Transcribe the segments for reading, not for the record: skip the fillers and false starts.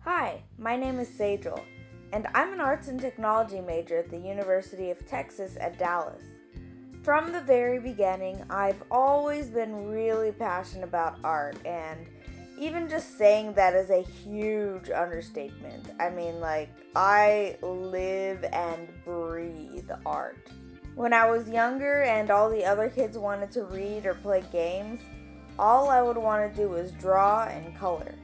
Hi, my name is Sejal, and I'm an arts and technology major at the University of Texas at Dallas. From the very beginning, I've always been really passionate about art, and even just saying that is a huge understatement. I live and breathe art. When I was younger and all the other kids wanted to read or play games, all I would want to do was draw and color.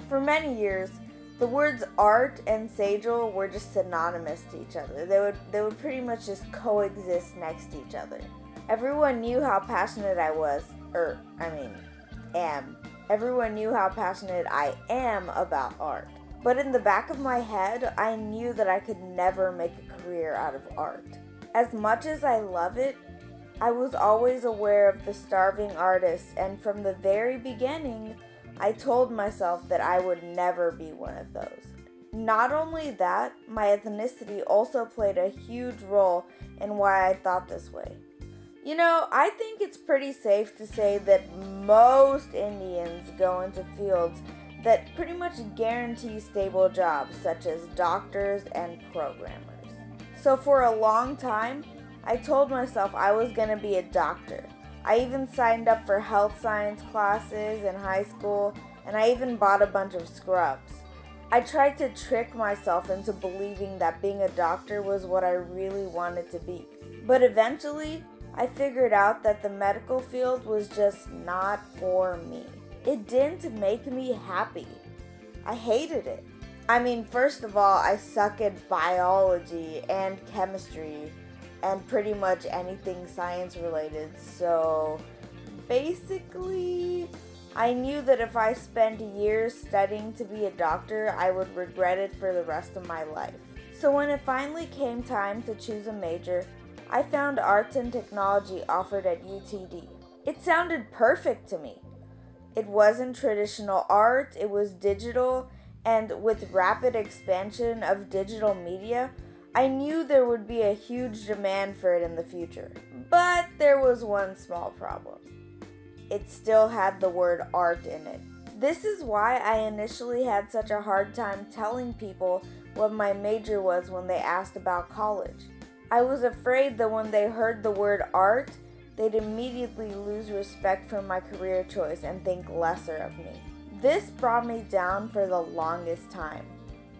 For many years, the words art and Sejal were just synonymous to each other. They would pretty much just coexist next to each other. Everyone knew how passionate I was, am. Everyone knew how passionate I am about art. But in the back of my head, I knew that I could never make a career out of art. As much as I love it, I was always aware of the starving artists, and from the very beginning, I told myself that I would never be one of those. Not only that, my ethnicity also played a huge role in why I thought this way. I think it's pretty safe to say that most Indians go into fields that pretty much guarantee stable jobs, such as doctors and programmers. So for a long time, I told myself I was going to be a doctor. I even signed up for health science classes in high school, and I even bought a bunch of scrubs. I tried to trick myself into believing that being a doctor was what I really wanted to be. But eventually, I figured out that the medical field was just not for me. It didn't make me happy. I hated it. First of all, I suck at biology and chemistry and pretty much anything science related. So basically, I knew that if I spent years studying to be a doctor, I would regret it for the rest of my life. So when it finally came time to choose a major, I found arts and technology offered at UTD. It sounded perfect to me. It wasn't traditional art, it was digital, and with rapid expansion of digital media, I knew there would be a huge demand for it in the future. But there was one small problem. It still had the word art in it. This is why I initially had such a hard time telling people what my major was when they asked about college. I was afraid that when they heard the word art, they'd immediately lose respect for my career choice and think lesser of me. This brought me down for the longest time.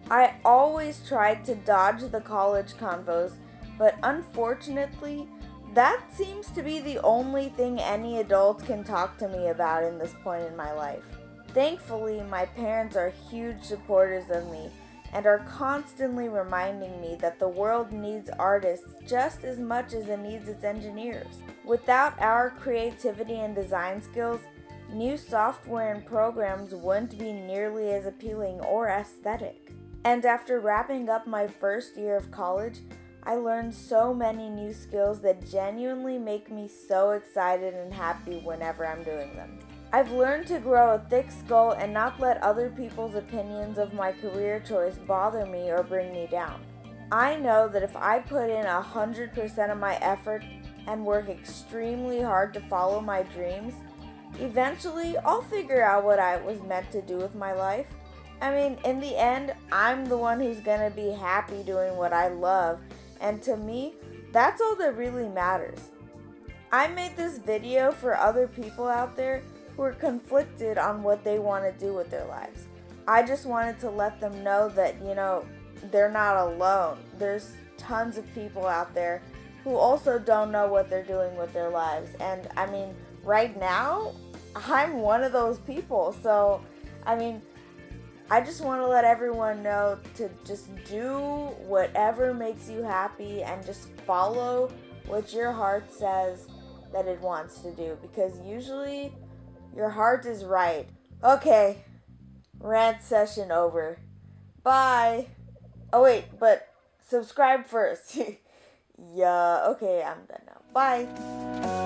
I always tried to dodge the college convos, but unfortunately, that seems to be the only thing any adult can talk to me about in this point in my life. Thankfully, my parents are huge supporters of me and are constantly reminding me that the world needs artists just as much as it needs its engineers. Without our creativity and design skills, new software and programs wouldn't be nearly as appealing or aesthetic. And after wrapping up my first year of college, I learned so many new skills that genuinely make me so excited and happy whenever I'm doing them. I've learned to grow a thick skull and not let other people's opinions of my career choice bother me or bring me down. I know that if I put in 100% of my effort and work extremely hard to follow my dreams, eventually I'll figure out what I was meant to do with my life. In the end, I'm the one who's gonna be happy doing what I love, and to me, that's all that really matters. I made this video for other people out there who are conflicted on what they want to do with their lives. I just wanted to let them know that, they're not alone. There's tons of people out there who also don't know what they're doing with their lives. And right now, I'm one of those people. So, I just want to let everyone know to just do whatever makes you happy and just follow what your heart says that it wants to do, because usually your heart is right. Okay, rant session over. Bye. Oh wait, but subscribe first. Yeah, okay, I'm done now. Bye.